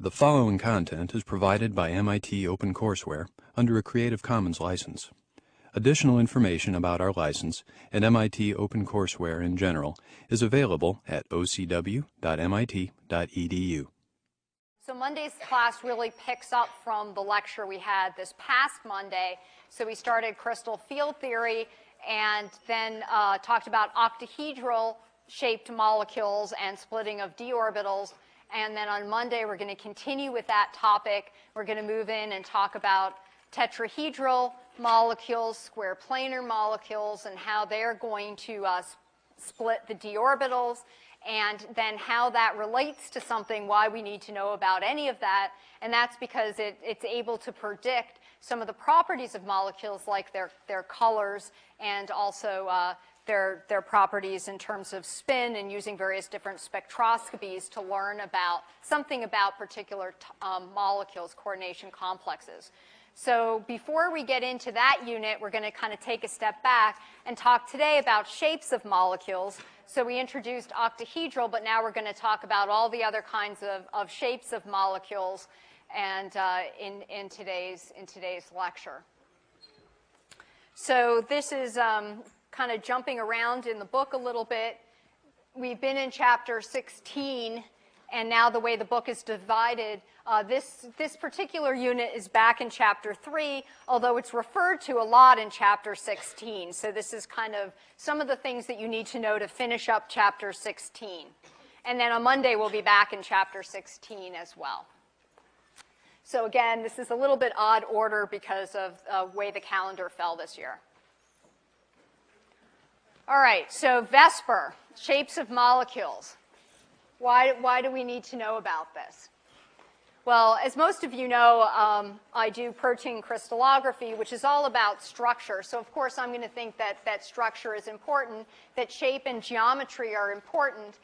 The following content is provided by MIT OpenCourseware under a Creative Commons license. Additional information about our license and MIT OpenCourseware in general is available at ocw.mit.edu. So Monday's class really picks up from the lecture we had this past Monday. So we started crystal field theory and then talked about octahedral shaped molecules and splitting of d orbitals. And then on Monday, we're going to continue with that topic. We're going to move in and talk about tetrahedral molecules, square planar molecules, and how they're going to split the d orbitals, and then how that relates to something, why we need to know about any of that. And that's because it's able to predict some of the properties of molecules, like their colors, and also their properties in terms of spin, and using various different spectroscopies to learn about something about particular molecules, coordination complexes. So before we get into that unit, we're going to kind of take a step back and talk today about shapes of molecules. So we introduced octahedral, but now we're going to talk about all the other kinds of shapes of molecules and in today's lecture. So this is kind of jumping around in the book a little bit. We've been in chapter 16, and now the way the book is divided, this particular unit is back in chapter 3, although it's referred to a lot in chapter 16. So this is kind of some of the things that you need to know to finish up chapter 16. And then on Monday, we'll be back in chapter 16 as well. So again, this is a little bit odd order because of the way the calendar fell this year. All right, so Vesper, shapes of molecules. Why do we need to know about this? Well, as most of you know, I do protein crystallography, which is all about structure. So of course, I'm going to think that structure is important, that shape and geometry are important.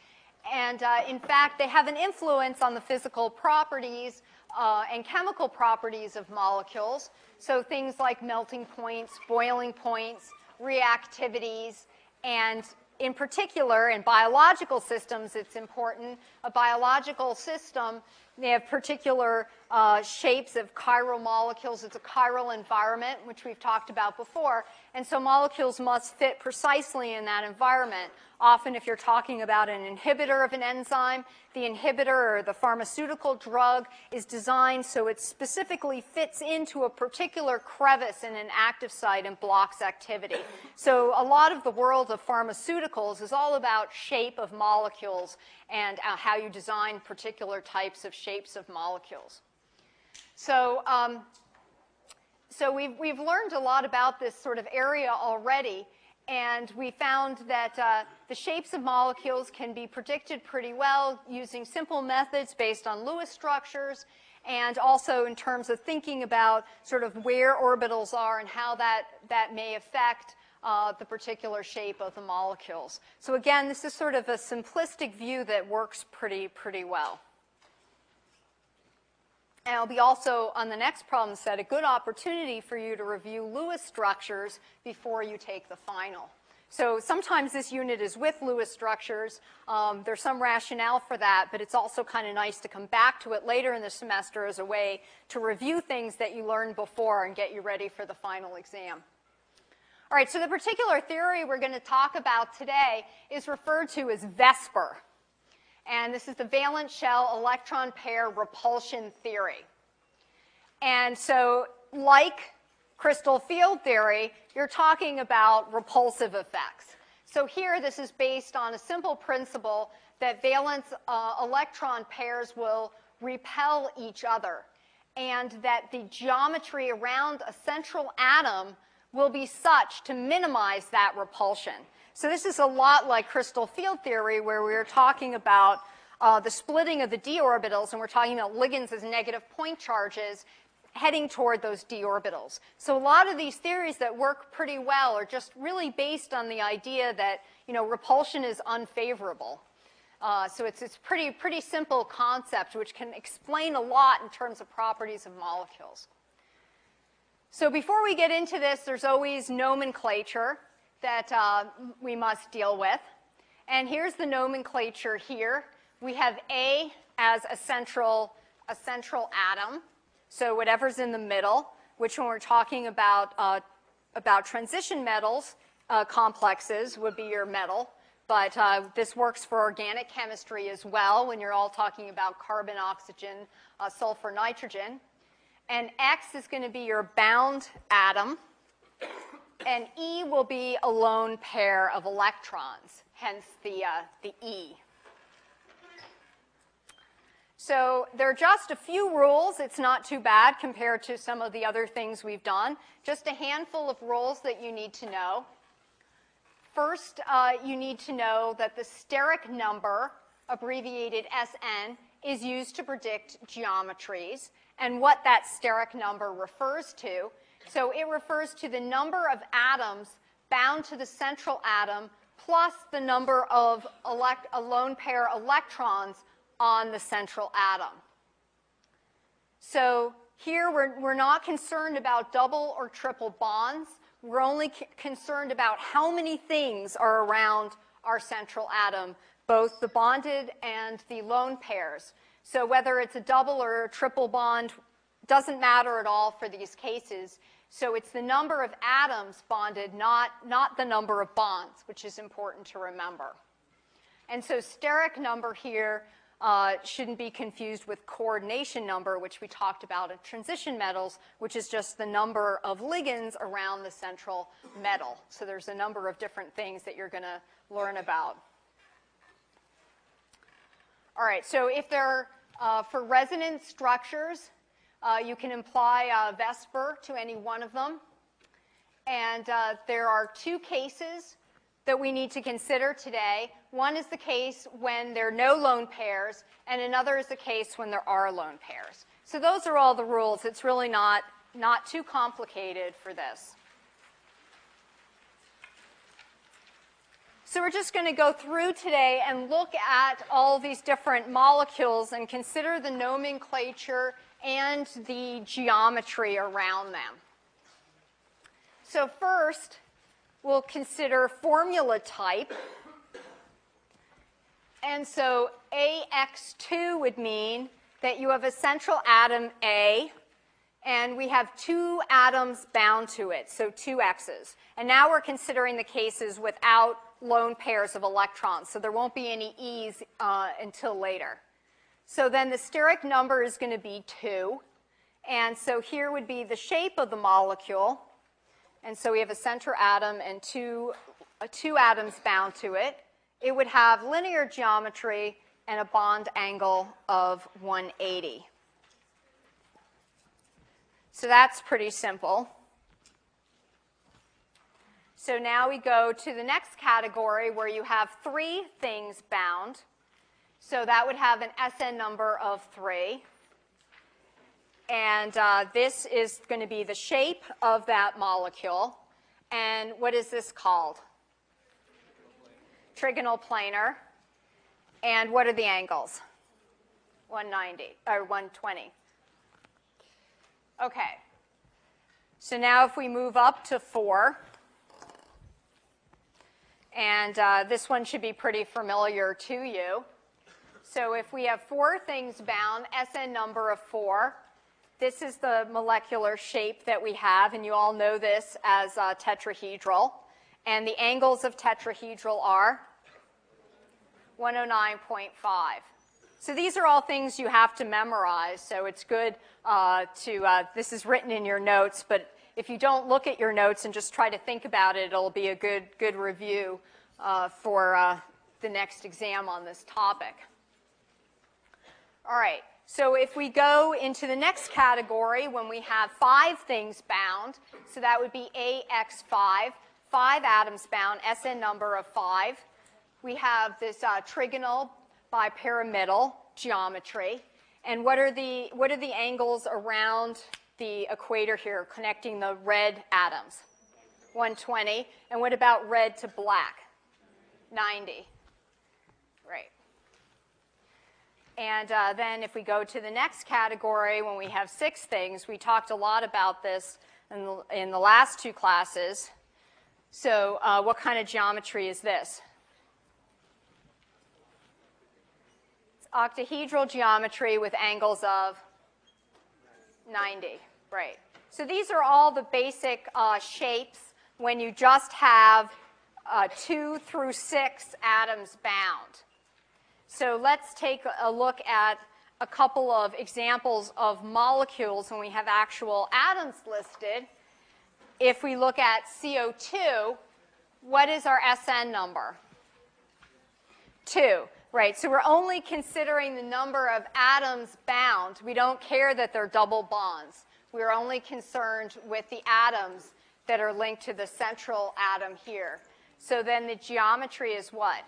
And in fact, they have an influence on the physical properties and chemical properties of molecules. So things like melting points, boiling points, reactivities, and in particular, in biological systems, it's important. A biological system, they have particular shapes of chiral molecules. It's a chiral environment, which we've talked about before. And so molecules must fit precisely in that environment. Often, if you're talking about an inhibitor of an enzyme, the inhibitor or the pharmaceutical drug is designed so it specifically fits into a particular crevice in an active site and blocks activity. So a lot of the world of pharmaceuticals is all about shape of molecules and how you design particular types of shapes of molecules. So we've learned a lot about this sort of area already. And we found that the shapes of molecules can be predicted pretty well using simple methods based on Lewis structures, and also in terms of thinking about sort of where orbitals are and how that may affect the particular shape of the molecules. So again, this is sort of a simplistic view that works pretty well. And it'll be also, on the next problem set, a good opportunity for you to review Lewis structures before you take the final. So sometimes this unit is with Lewis structures. There's some rationale for that, but it's also kind of nice to come back to it later in the semester as a way to review things that you learned before and get you ready for the final exam. All right, so the particular theory we're going to talk about today is referred to as Vesper. And this is the valence shell electron pair repulsion theory. And so, like crystal field theory, you're talking about repulsive effects. So here, this is based on a simple principle that valence electron pairs will repel each other, and that the geometry around a central atom will be such to minimize that repulsion. So this is a lot like crystal field theory, where we were talking about the splitting of the d orbitals, and we're talking about ligands as negative point charges heading toward those d orbitals. So a lot of these theories that work pretty well are just really based on the idea that, you know, repulsion is unfavorable. So it's pretty simple concept, which can explain a lot in terms of properties of molecules. So before we get into this, there's always nomenclature that we must deal with. And here's the nomenclature here. We have A as a central a central atom, so whatever's in the middle, which when we're talking about transition metals, complexes would be your metal. But this works for organic chemistry as well when you're all talking about carbon, oxygen, sulfur, nitrogen. And X is going to be your bound atom. And E will be a lone pair of electrons, hence the E. So there are just a few rules. It's not too bad compared to some of the other things we've done. Just a handful of rules that you need to know. First, you need to know that the steric number, abbreviated Sn, is used to predict geometries and what that steric number refers to. So it refers to the number of atoms bound to the central atom plus the number of a lone pair electrons on the central atom. So here we're not concerned about double or triple bonds. We're only concerned about how many things are around our central atom, both the bonded and the lone pairs. So whether it's a double or a triple bond doesn't matter at all for these cases. So it's the number of atoms bonded, not the number of bonds, which is important to remember. And so steric number here shouldn't be confused with coordination number, which we talked about in transition metals, which is just the number of ligands around the central metal. So there's a number of different things that you're going to learn about. All right, so if they're for resonance structures, you can imply Vesper to any one of them. And there are two cases that we need to consider today. One is the case when there are no lone pairs, and another is the case when there are lone pairs. So those are all the rules. It's really not too complicated for this. So we're just going to go through today and look at all these different molecules and consider the nomenclature and the geometry around them. So first, we'll consider formula type. And so AX2 would mean that you have a central atom A, and we have two atoms bound to it, so two X's. And now we're considering the cases without lone pairs of electrons, so there won't be any E's until later. So then the steric number is going to be 2. And so here would be the shape of the molecule. And so we have a center atom and two atoms bound to it. It would have linear geometry and a bond angle of 180. So that's pretty simple. So now we go to the next category where you have 3 things bound. So that would have an SN number of 3. And this is going to be the shape of that molecule. And what is this called? Trigonal planar. And what are the angles? 190, or 120. Okay. So now if we move up to 4, and this one should be pretty familiar to you. So if we have 4 things bound, SN number of 4, this is the molecular shape that we have, and you all know this as tetrahedral. And the angles of tetrahedral are 109.5. So these are all things you have to memorize, so it's good this is written in your notes, but if you don't look at your notes and just try to think about it, it'll be a good review for the next exam on this topic. All right, so if we go into the next category when we have 5 things bound, so that would be AX5, 5 atoms bound, SN number of 5. We have this trigonal bipyramidal geometry. And what are the angles around the equator here connecting the red atoms? 120. And what about red to black? 90. Right. And then if we go to the next category, when we have 6 things, we talked a lot about this in the last 2 classes. So what kind of geometry is this? It's Octahedral geometry with angles of 90, right. So these are all the basic shapes when you just have 2 through 6 atoms bound. So let's take a look at a couple of examples of molecules when we have actual atoms listed. If we look at CO2, what is our SN number? 2, right? So we're only considering the number of atoms bound. We don't care that they're double bonds. We're only concerned with the atoms that are linked to the central atom here. So then the geometry is what?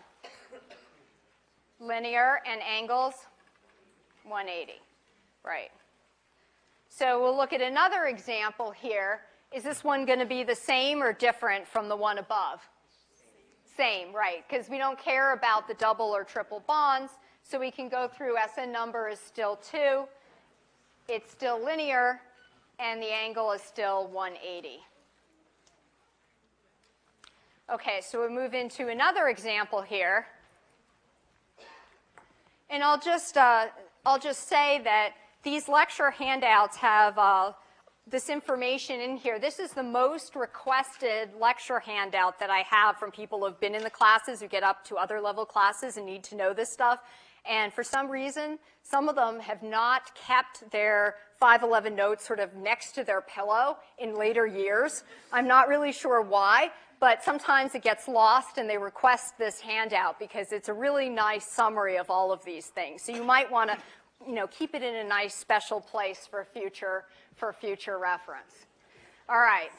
Linear and angles 180, right? So we'll look at another example here. Is this one going to be the same or different from the one above? Same, right, because we don't care about the double or triple bonds, so we can go through. SN number is still 2, it's still linear, and the angle is still 180. Okay, so we move into another example here. And I'll just say that these lecture handouts have this information in here. This is the most requested lecture handout that I have from people who have been in the classes, who get up to other level classes and need to know this stuff. And for some reason, some of them have not kept their 511 notes sort of next to their pillow in later years. I'm not really sure why, but sometimes it gets lost and they request this handout because it's a really nice summary of all of these things. So you might want to, keep it in a nice special place for future reference. All right.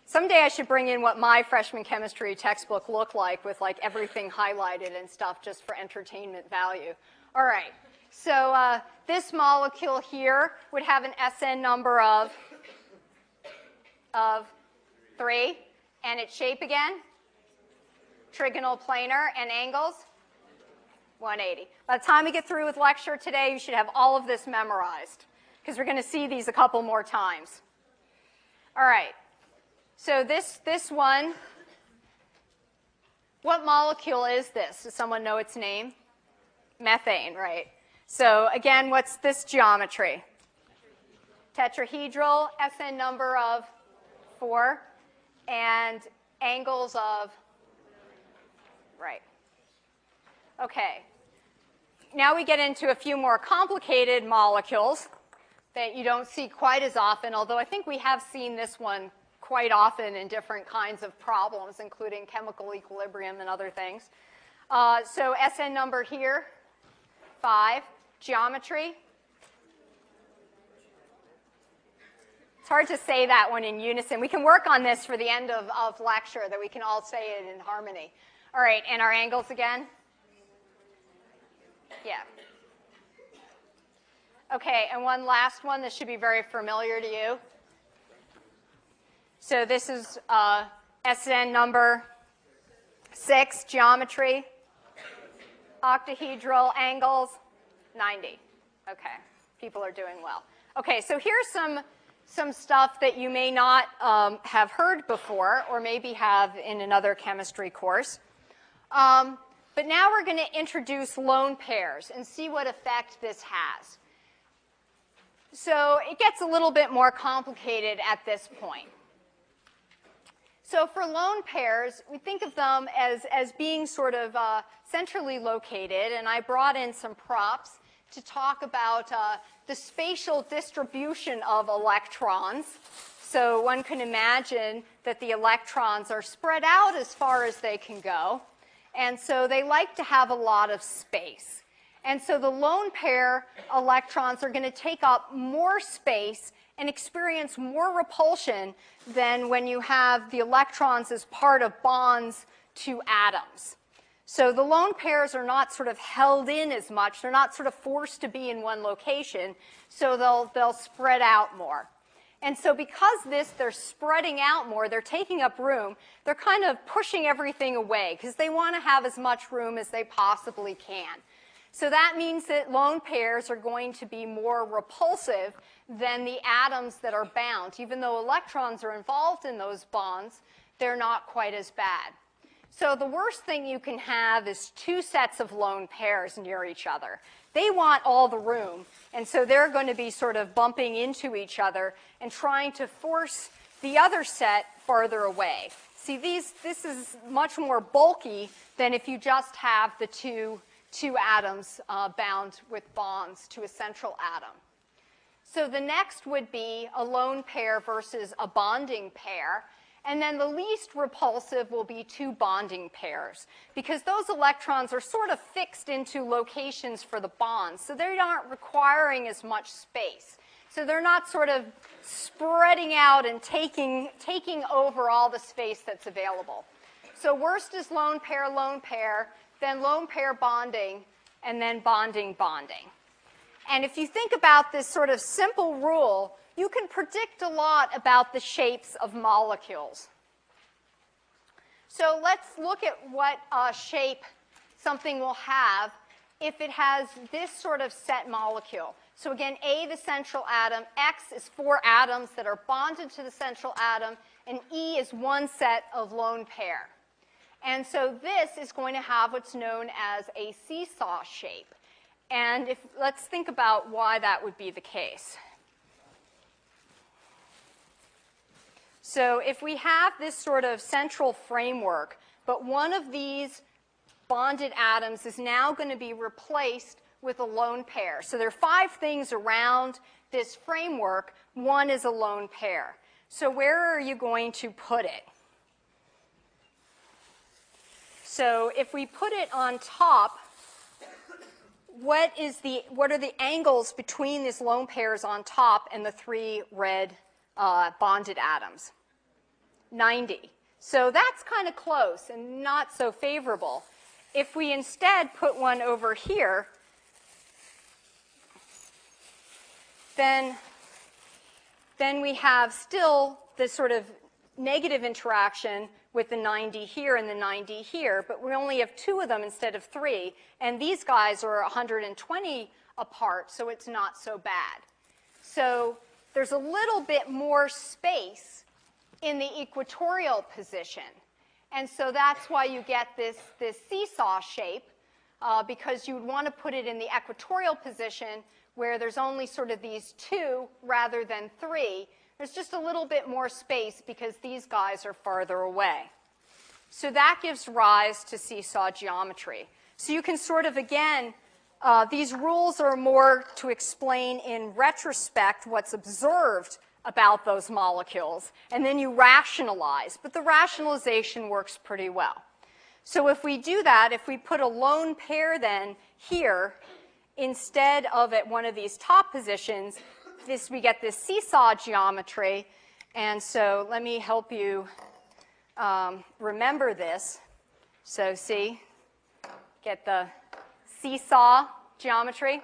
Someday I should bring in what my freshman chemistry textbook looked like with like everything highlighted and stuff just for entertainment value. All right. So this molecule here would have an SN number of 3. And its shape again? Trigonal planar, and angles? 180. By the time we get through with lecture today, you should have all of this memorized, because we're going to see these a couple more times. All right. So this one, what molecule is this? Does someone know its name? Methane, right. So again, what's this geometry? Tetrahedral, SN number of 4. And angles of, right. Okay. Now we get into a few more complicated molecules that you don't see quite as often, although I think we have seen this one quite often in different kinds of problems, including chemical equilibrium and other things. So SN number here, 5. Geometry. It's hard to say that one in unison. We can work on this for the end of lecture, that we can all say it in harmony. All right, and our angles again? Yeah. Okay, and one last one. This should be very familiar to you. So this is SN number 6, geometry. Octahedral, angles, 90. Okay, people are doing well. Okay, so here's some stuff that you may not have heard before or maybe have in another chemistry course. But now we're going to introduce lone pairs and see what effect this has. So it gets a little bit more complicated at this point. So for lone pairs, we think of them as being sort of centrally located, and I brought in some props to talk about the spatial distribution of electrons. So one can imagine that the electrons are spread out as far as they can go, and so they like to have a lot of space. And so the lone pair electrons are going to take up more space and experience more repulsion than when you have the electrons as part of bonds to atoms. So the lone pairs are not sort of held in as much. They're not sort of forced to be in one location, so they'll spread out more. And so because they're spreading out more, they're taking up room, they're kind of pushing everything away because they want to have as much room as they possibly can. So that means that lone pairs are going to be more repulsive than the atoms that are bound. Even though electrons are involved in those bonds, they're not quite as bad. So the worst thing you can have is two sets of lone pairs near each other. they want all the room. And so they're going to be sort of bumping into each other and trying to force the other set farther away. See, this is much more bulky than if you just have the two atoms bound with bonds to a central atom. So the next would be a lone pair versus a bonding pair. And then the least repulsive will be two bonding pairs, because those electrons are sort of fixed into locations for the bonds, so they aren't requiring as much space. So they're not sort of spreading out and taking over all the space that's available. So worst is lone pair, then lone pair bonding, and then bonding, bonding. And if you think about this sort of simple rule, you can predict a lot about the shapes of molecules. So let's look at what shape something will have if it has this sort of set molecule. So again, A, the central atom, X is 4 atoms that are bonded to the central atom, and E is one set of lone pair. And so this is going to have what's known as a seesaw shape. And let's think about why that would be the case. So if we have this sort of central framework, but one of these bonded atoms is now going to be replaced with a lone pair. So there are 5 things around this framework. One is a lone pair. So where are you going to put it? So if we put it on top, what are the angles between these lone pairs on top and the 3 red bonded atoms? 90. So that's kind of close and not so favorable. If we instead put one over here, then we have still this sort of negative interaction with the 90 here and the 90 here, but we only have 2 of them instead of 3, and these guys are 120 apart, so it's not so bad. So there's a little bit more space in the equatorial position, and so that's why you get this seesaw shape, because you would want to put it in the equatorial position where there's only sort of these 2 rather than 3. There's just a little bit more space because these guys are farther away. So that gives rise to seesaw geometry. So you can sort of, again, these rules are more to explain in retrospect what's observed about those molecules, and then you rationalize. But the rationalization works pretty well. So if we do that, if we put a lone pair then here, instead of at one of these top positions, we get this seesaw geometry. And so let me help you remember this. So see, get the seesaw geometry.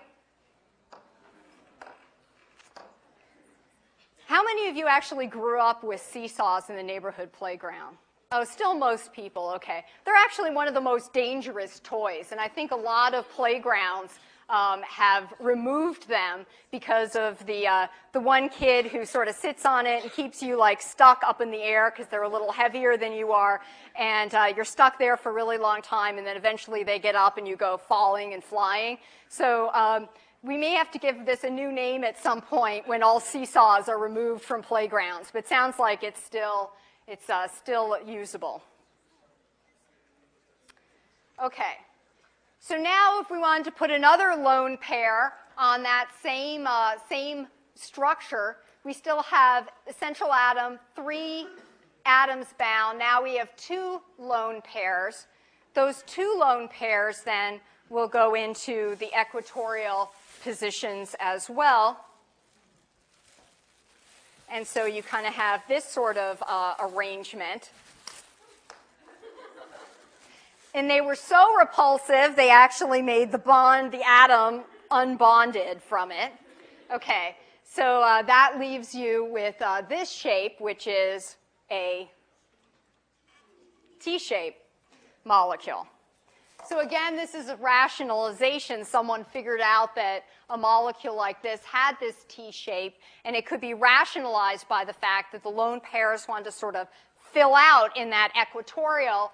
How many of you actually grew up with seesaws in the neighborhood playground? Oh, still most people, okay. They're actually one of the most dangerous toys, and I think a lot of playgrounds have removed them because of the one kid who sort of sits on it and keeps you like stuck up in the air because they're a little heavier than you are, and you're stuck there for a really long time, and then eventually they get up and you go falling and flying. So we may have to give this a new name at some point when all seesaws are removed from playgrounds, but it sounds like it's still usable. Okay. So now if we wanted to put another lone pair on that same structure, we still have the central atom, 3 atoms bound. Now we have 2 lone pairs. Those 2 lone pairs then will go into the equatorial positions as well. And so you kind of have this sort of arrangement. And they were so repulsive, they actually made the atom unbonded from it. Okay, so that leaves you with this shape, which is a T-shaped molecule. So again, this is a rationalization. Someone figured out that a molecule like this had this T-shape, and it could be rationalized by the fact that the lone pairs wanted to sort of fill out in that equatorial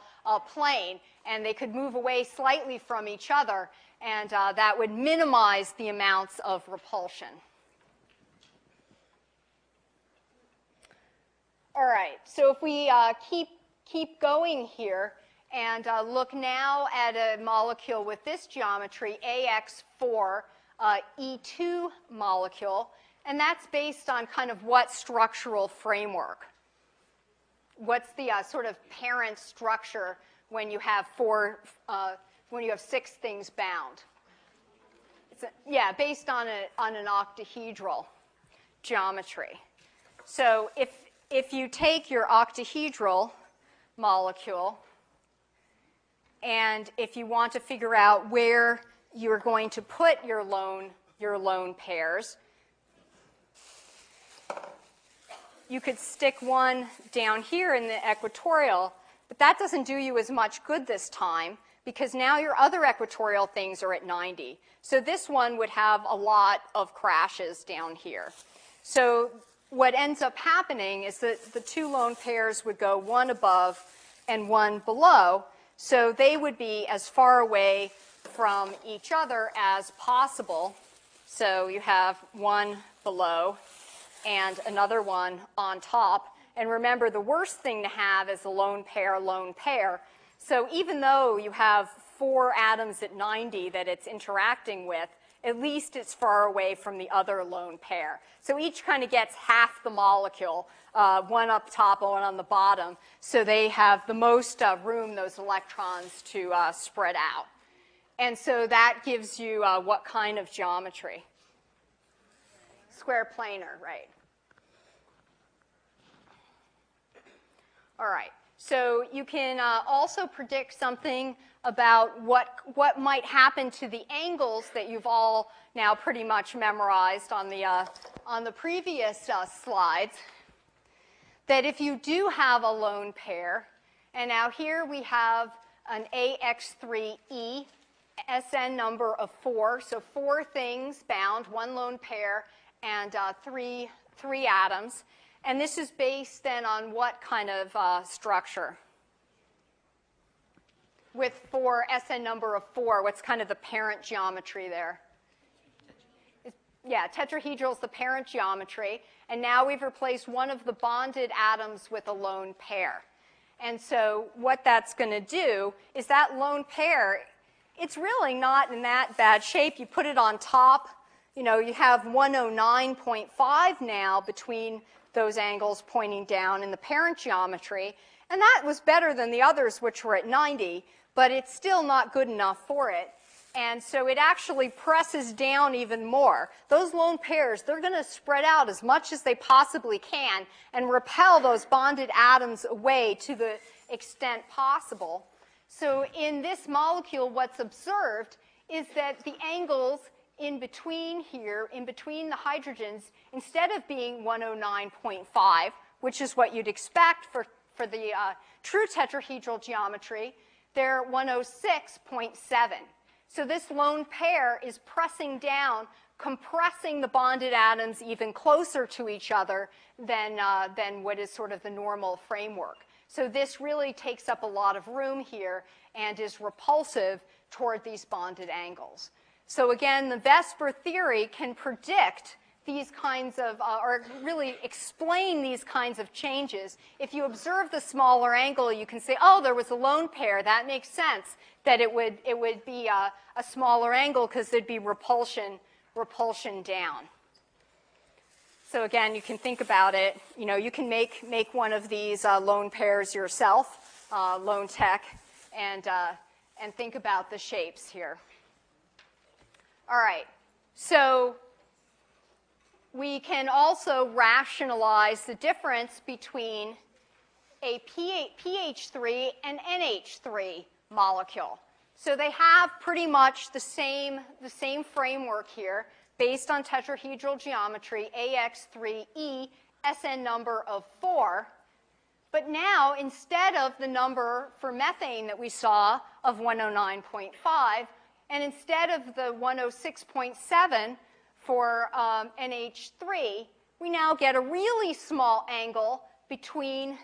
plane, and they could move away slightly from each other. and that would minimize the amounts of repulsion. All right, so if we keep going here and look now at a molecule with this geometry, AX4 E2 molecule, and that's based on kind of what structural framework? What's the sort of parent structure when you have when you have 6 things bound? Yeah, based on an octahedral geometry. So if you take your octahedral molecule, and if you want to figure out where you're going to put your lone pairs, you could stick one down here in the equatorial, but that doesn't do you as much good this time because now your other equatorial things are at 90. So this one would have a lot of crashes down here. So what ends up happening is that the 2 lone pairs would go one above and one below, so they would be as far away from each other as possible. So you have one below and another one on top. And remember, the worst thing to have is a lone pair. So even though you have 4 atoms at 90 that it's interacting with, at least it's far away from the other lone pair. So each kind of gets half the molecule, one up top and one on the bottom, so they have the most room, those electrons, to spread out. And so that gives you what kind of geometry? Square planar, right. All right. So you can also predict something about what might happen to the angles that you've all now pretty much memorized on the previous slides. That if you do have a lone pair, and now here we have an AX3E SN number of 4, so 4 things bound, 1 lone pair, and 3 atoms. And this is based then on what kind of structure? With SN number of 4, what's kind of the parent geometry there? Yeah, tetrahedral is the parent geometry. And now we've replaced one of the bonded atoms with a lone pair. And so what that's going to do is that lone pair, it's really not in that bad shape. You put it on top. You know, you have 109.5 now between those angles pointing down in the parent geometry. And that was better than the others, which were at 90, but it's still not good enough for it. And so it actually presses down even more. Those lone pairs, they're going to spread out as much as they possibly can and repel those bonded atoms away to the extent possible. So in this molecule, what's observed is that the angles in between here, in between the hydrogens, instead of being 109.5, which is what you'd expect for the true tetrahedral geometry, they're 106.7. So this lone pair is pressing down, compressing the bonded atoms even closer to each other than what is sort of the normal framework. So this really takes up a lot of room here and is repulsive toward these bonded angles. So again, the Vesper theory can predict these kinds of, or really explain these kinds of changes. If you observe the smaller angle, you can say, oh, there was a lone pair. That makes sense that it would be a smaller angle because there'd be repulsion down. So again, you can think about it. You know, you can make one of these lone pairs yourself, lone tech, and think about the shapes here. All right, so we can also rationalize the difference between a PH3 and NH3 molecule. So they have pretty much the same framework here based on tetrahedral geometry, AX3E, SN number of 4. But now, instead of the number for methane that we saw of 109.5, and instead of the 106.7 for NH3, we now get a really small angle between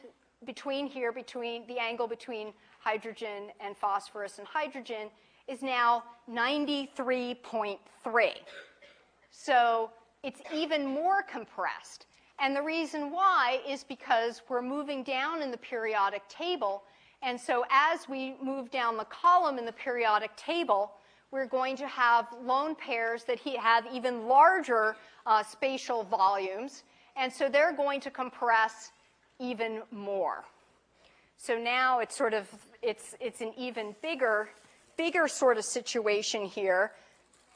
the angle between hydrogen and phosphorus and hydrogen, is now 93.3. So it's even more compressed. And the reason why is because we're moving down in the periodic table. And so as we move down the column in the periodic table, we're going to have lone pairs that have even larger spatial volumes. And so they're going to compress even more. So now it's sort of, it's an even bigger sort of situation here.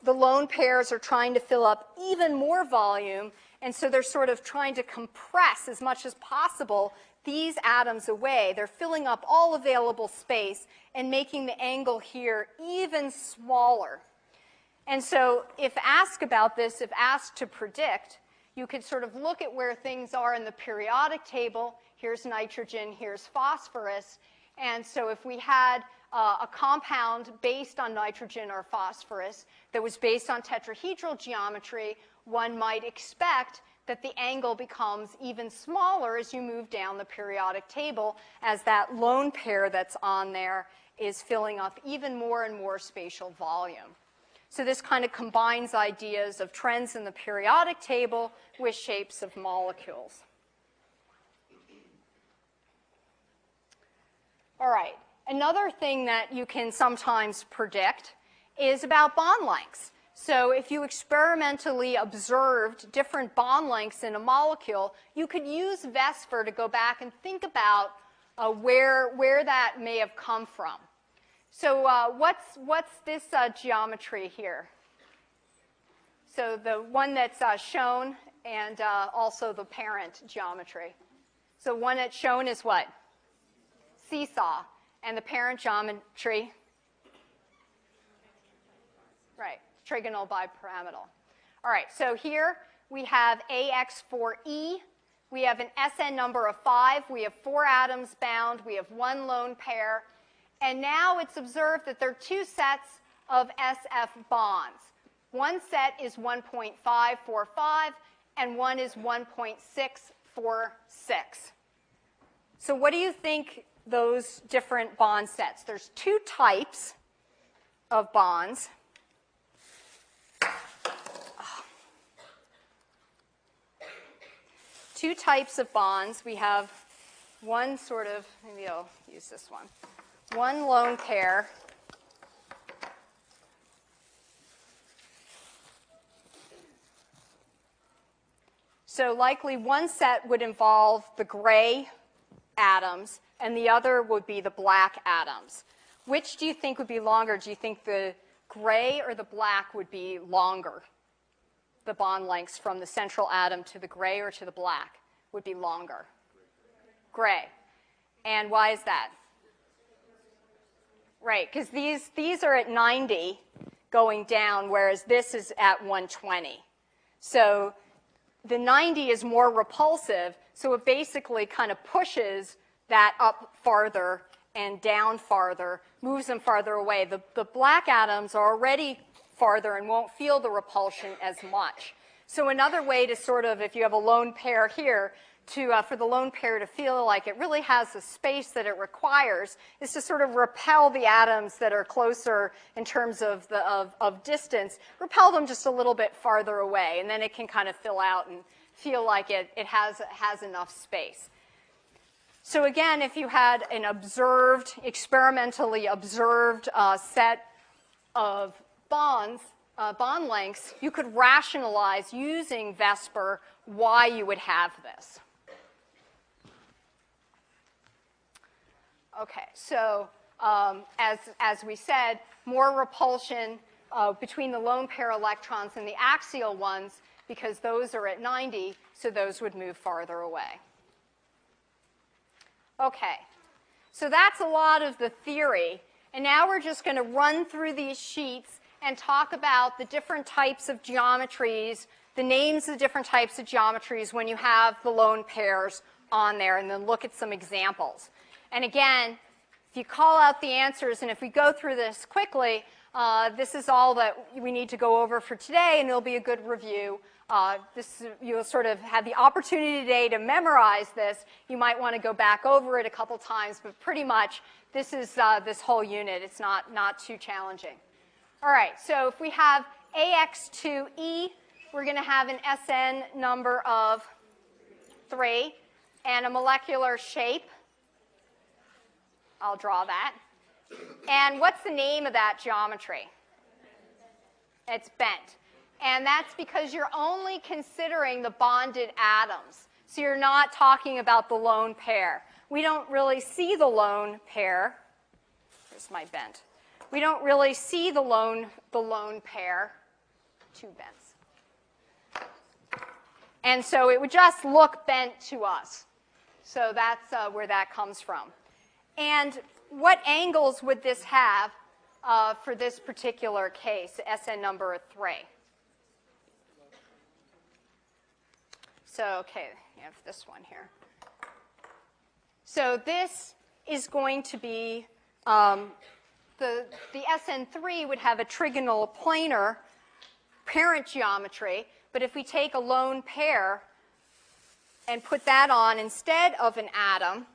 The lone pairs are trying to fill up even more volume, and so they're sort of trying to compress as much as possible these atoms away. They're filling up all available space and making the angle here even smaller. And so if asked about this, if asked to predict, you could sort of look at where things are in the periodic table. Here's nitrogen, here's phosphorus. And so if we had a compound based on nitrogen or phosphorus that was based on tetrahedral geometry, one might expect that the angle becomes even smaller as you move down the periodic table, as that lone pair that's on there is filling up even more and more spatial volume. So this kind of combines ideas of trends in the periodic table with shapes of molecules. All right. Another thing that you can sometimes predict is about bond lengths. So if you experimentally observed different bond lengths in a molecule, you could use Vesper to go back and think about where that may have come from. So what's this geometry here? So the one that's shown and also the parent geometry. So one that's shown is what? Seesaw. And the parent geometry? Right, Trigonal Bipyramidal. All right, so here we have AX4E. We have an SN number of 5. We have 4 atoms bound. We have 1 lone pair. And now it's observed that there are 2 sets of SF bonds. One set is 1.545, and one is 1.646. So what do you think those different bond sets? There's 2 types of bonds. Two types of bonds. We have one sort of, maybe I'll use this one. One lone pair. So likely one set would involve the gray atoms, and the other would be the black atoms. Which do you think would be longer? Do you think the gray or the black would be longer? The bond lengths from the central atom to the gray or to the black would be longer? Gray. And why is that? Right, because these are at 90 going down, whereas this is at 120. So the 90 is more repulsive, so it basically kind of pushes that up farther and down farther, moves them farther away. The black atoms are already farther and won't feel the repulsion as much. So another way to sort of, if you have a lone pair here, for the lone pair to feel like it really has the space that it requires is to sort of repel the atoms that are closer in terms of distance, repel them just a little bit farther away, and then it can kind of fill out and feel like it has enough space. So again, if you had an observed, experimentally observed set of bonds, bond lengths, you could rationalize using Vesper why you would have this. Okay, so as we said, more repulsion between the lone pair electrons and the axial ones, because those are at 90, so those would move farther away. Okay, so that's a lot of the theory, and now we're just going to run through these sheets and talk about the different types of geometries, the names of the different types of geometries when you have the lone pairs on there, and then look at some examples. And again, if you call out the answers, and if we go through this quickly, this is all that we need to go over for today, and it'll be a good review You'll sort of have the opportunity today to memorize this. You might want to go back over it a couple times, but pretty much this is this whole unit. It's not too challenging. All right, so if we have AX2E, we're going to have an SN number of 3 and a molecular shape. I'll draw that. And what's the name of that geometry? It's bent. And that's because you're only considering the bonded atoms. So you're not talking about the lone pair. We don't really see the lone pair. Here's my bent. We don't really see the lone pair. 2 bents. And so it would just look bent to us. So that's where that comes from. And what angles would this have for this particular case, SN number of 3? So, okay, you have this one here. So this is going to be, the SN3 would have a trigonal planar parent geometry, but if we take a lone pair and put that on instead of an atom,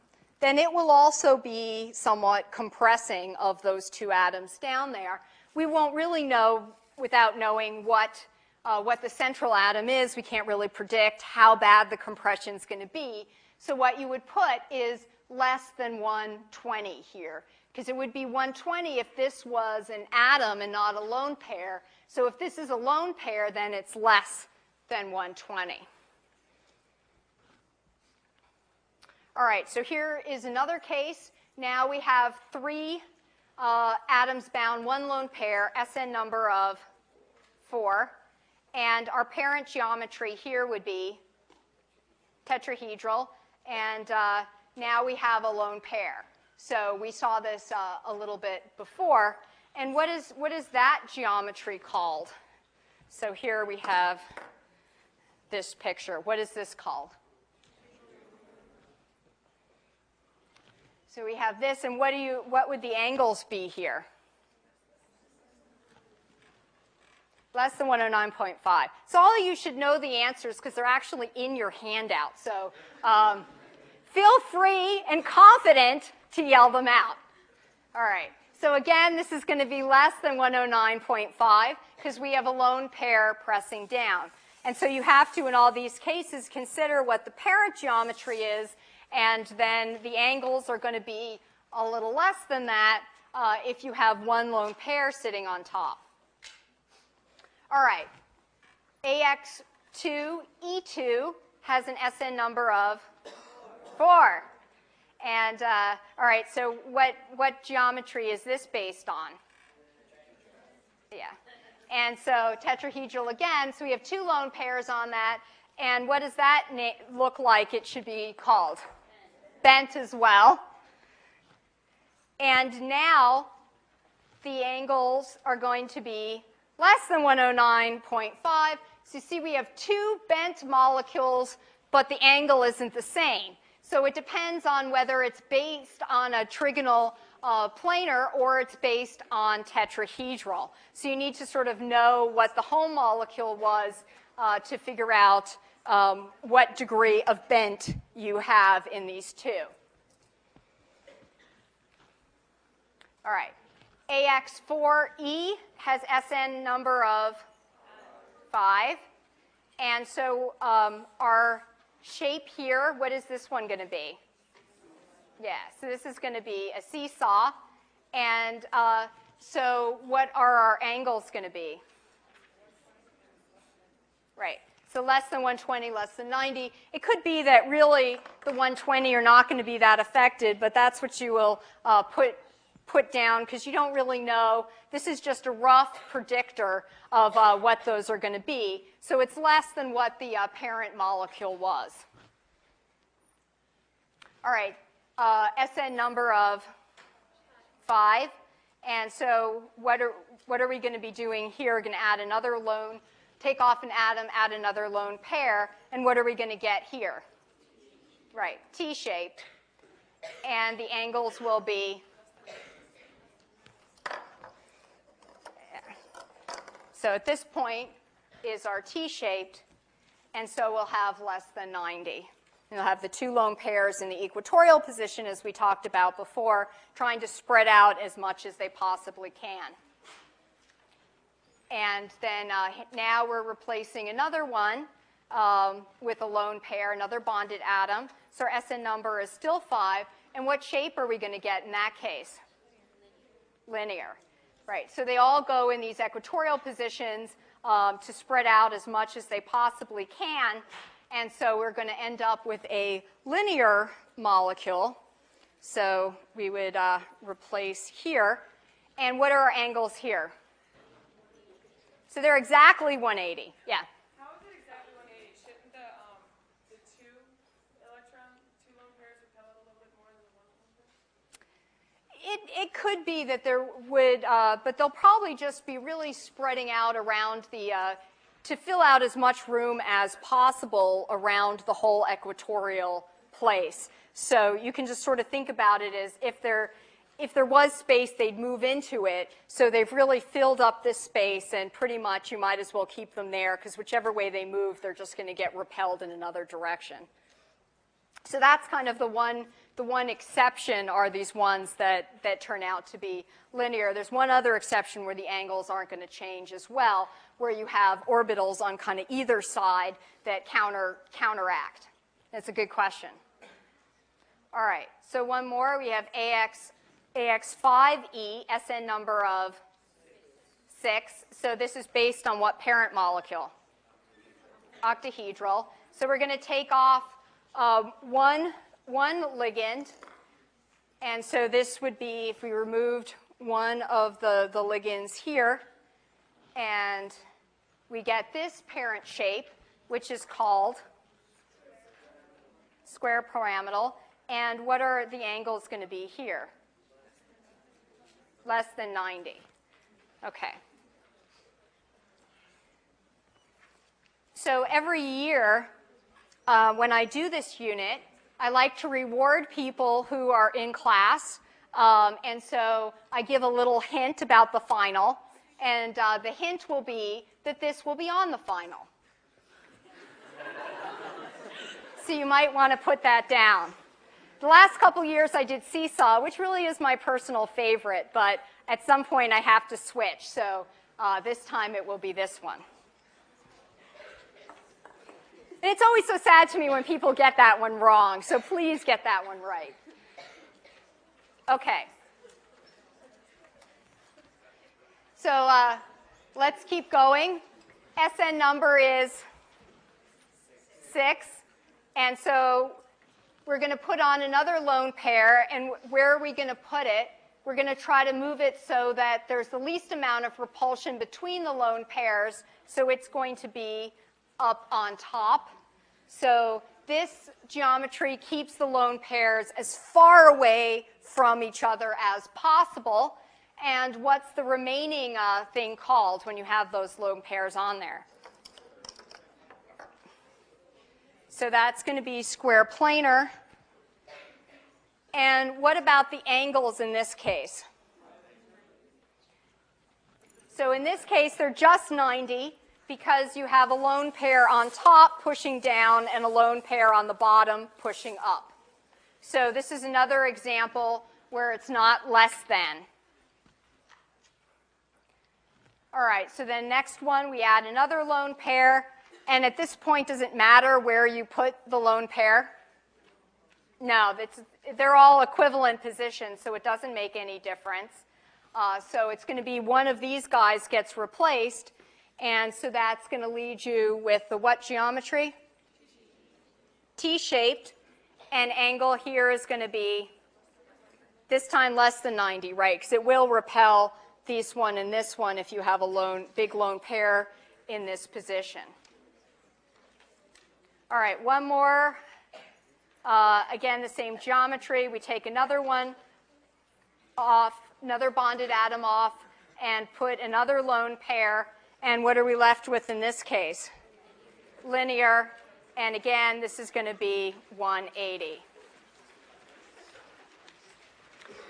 then it will also be somewhat compressing of those 2 atoms down there. We won't really know without knowing what the central atom is. We can't really predict how bad the compression is going to be. So what you would put is less than 120 here, because it would be 120 if this was an atom and not a lone pair. So if this is a lone pair, then it's less than 120. All right, so here is another case. Now we have 3 atoms bound, 1 lone pair, SN number of 4. And our parent geometry here would be tetrahedral. And now we have a lone pair. So we saw this a little bit before. And what is that geometry called? So here we have this picture. What is this called? So we have this, and what would the angles be here? Less than 109.5. So all of you should know the answers because they're actually in your handout. So feel free and confident to yell them out. All right. So again, this is going to be less than 109.5 because we have a lone pair pressing down. And so you have to, in all these cases, consider what the parent geometry is, and then the angles are going to be a little less than that if you have 1 lone pair sitting on top. All right, AX2E2 has an SN number of 4. And all right, so what geometry is this based on? Yeah. And so tetrahedral again, so we have 2 lone pairs on that. And what does that look like it should be called? Bent as well. And now the angles are going to be less than 109.5. So you see we have 2 bent molecules, but the angle isn't the same. So it depends on whether it's based on a trigonal planar or it's based on tetrahedral. So you need to sort of know what the home molecule was to figure out what degree of bent you have in these 2. All right. AX4E has SN number of 5. And so our shape here, what is this one going to be? Yeah, so this is going to be a seesaw. And so what are our angles going to be? Right. So less than 120, less than 90. It could be that really the 120 are not going to be that affected, but that's what you will put down because you don't really know. This is just a rough predictor of what those are going to be. So it's less than what the parent molecule was. All right, SN number of 5. And so what are we going to be doing here? We're going to add another lone, take off an atom, add another lone pair. And what are we going to get here? Right, T-shaped. And the angles will be, so at this point is our T-shaped, and so we'll have less than 90. And you'll have the two lone pairs in the equatorial position, as we talked about before, trying to spread out as much as they possibly can. And then now we're replacing another one with a lone pair, another bonded atom. So our SN number is still 5. And what shape are we going to get in that case? Linear. Right. So they all go in these equatorial positions to spread out as much as they possibly can. And so we're going to end up with a linear molecule. So we would replace here. And what are our angles here? So they're exactly 180. Yeah? How is it exactly 180? Shouldn't the two lone pairs repel it a little bit more than the one lone pair? It could be that there would, but they'll probably just be really spreading out around the, to fill out as much room as possible around the whole equatorial place. So you can just sort of think about it as if there was space, they'd move into it. So they've really filled up this space, and pretty much you might as well keep them there, because whichever way they move, they're just going to get repelled in another direction. So that's kind of the one exception are these ones that turn out to be linear. There's one other exception where the angles aren't going to change as well, where you have orbitals on kind of either side that counteract. That's a good question. All right, so one more. We have AX5E, SN number of 6. So this is based on what parent molecule? Octahedral. So we're going to take off one ligand. And so this would be if we removed one of the ligands here. And we get this parent shape, which is called square pyramidal. And what are the angles going to be here? Less than 90. Okay. So every year, when I do this unit, I like to reward people who are in class. And so I give a little hint about the final. And the hint will be that this will be on the final. So you might want to put that down. The last couple years I did Seesaw, which really is my personal favorite, but at some point I have to switch. So this time it will be this one. And it's always so sad to me when people get that one wrong, so please get that one right. Okay. So let's keep going. SN number is 6. And so we're going to put on another lone pair. And where are we going to put it? We're going to try to move it so that there's the least amount of repulsion between the lone pairs. So it's going to be up on top. So this geometry keeps the lone pairs as far away from each other as possible. And what's the remaining thing called when you have those lone pairs on there? So that's going to be square planar. And what about the angles in this case? So in this case, they're just 90 because you have a lone pair on top pushing down and a lone pair on the bottom pushing up. So this is another example where it's not less than. All right, so then next one, we add another lone pair. And at this point, does it matter where you put the lone pair? No, they're all equivalent positions, so it doesn't make any difference. So it's going to be one of these guys gets replaced. And so that's going to lead you with the what geometry? T-shaped. And angle here is going to be this time less than 90, right? Because it will repel this one and this one if you have a big lone pair in this position. All right, one more. Again, the same geometry. We take another one off, another bonded atom off, and put another lone pair. And what are we left with in this case? Linear. And again, this is going to be 180.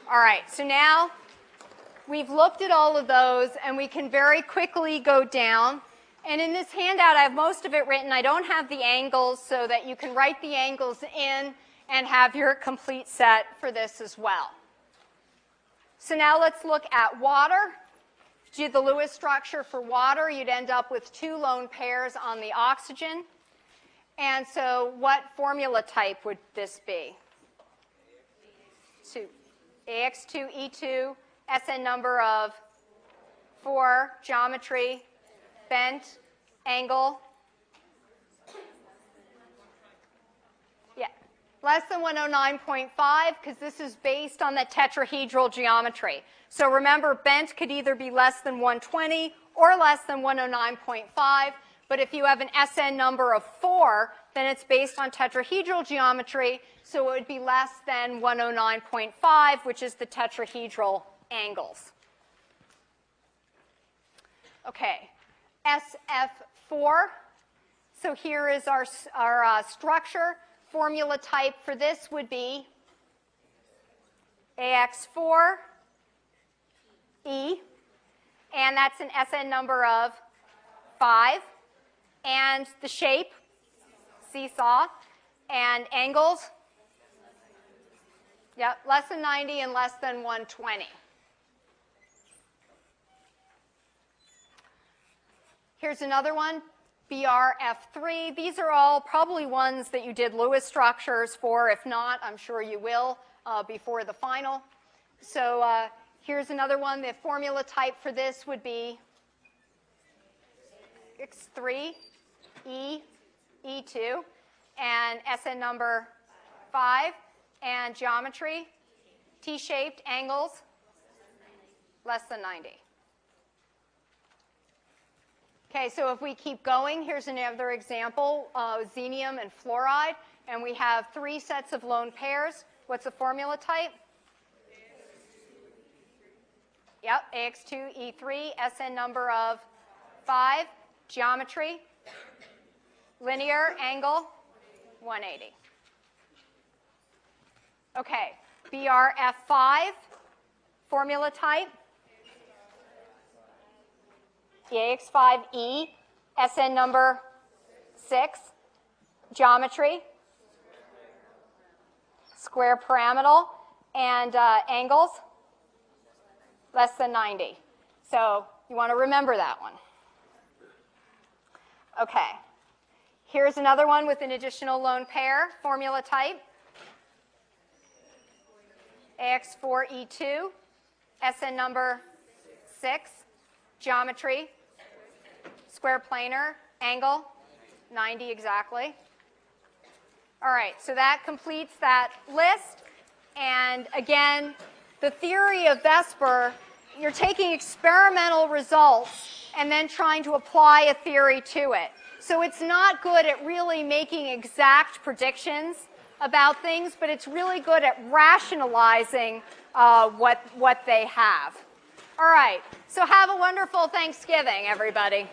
All right, so now we've looked at all of those, and we can very quickly go down And in this handout, I have most of it written. I don't have the angles so that you can write the angles in and have your complete set for this as well. So now let's look at water. If you did the Lewis structure for water, you'd end up with 2 lone pairs on the oxygen. And so what formula type would this be? AX2E2, SN number of 4, geometry, bent, angle. Yeah, less than 109.5 because this is based on the tetrahedral geometry. So remember, bent could either be less than 120 or less than 109.5. But if you have an SN number of 4, then it's based on tetrahedral geometry, so it would be less than 109.5, which is the tetrahedral angles. Okay, SF4. So here is our structure. Formula type for this would be AX4E, and that's an SN number of 5. And the shape, seesaw, and angles, yep, less than 90 and less than 120. Here's another one, BRF3. These are all probably ones that you did Lewis structures for. If not, I'm sure you will before the final. So here's another one. The formula type for this would be X3. E2, and SN number 5, and geometry, T-shaped, angles, less than 90. Okay, so if we keep going, here's another example, xenium and fluoride, and we have 3 sets of lone pairs. What's the formula type? Yep, AX2E3, SN number of 5, geometry, linear, angle, 180. Okay, BRF5, formula type, AX5E, SN number 6, geometry, square pyramidal, and angles, less than 90. So you want to remember that one. Okay. Here's another one with an additional lone pair, formula type, AX4E2, SN number 6, geometry, square planar, angle, 90 exactly. All right, so that completes that list. And again, the theory of Vesper, you're taking experimental results and then trying to apply a theory to it. So it's not good at really making exact predictions about things, but it's really good at rationalizing what they have. All right, so have a wonderful Thanksgiving, everybody.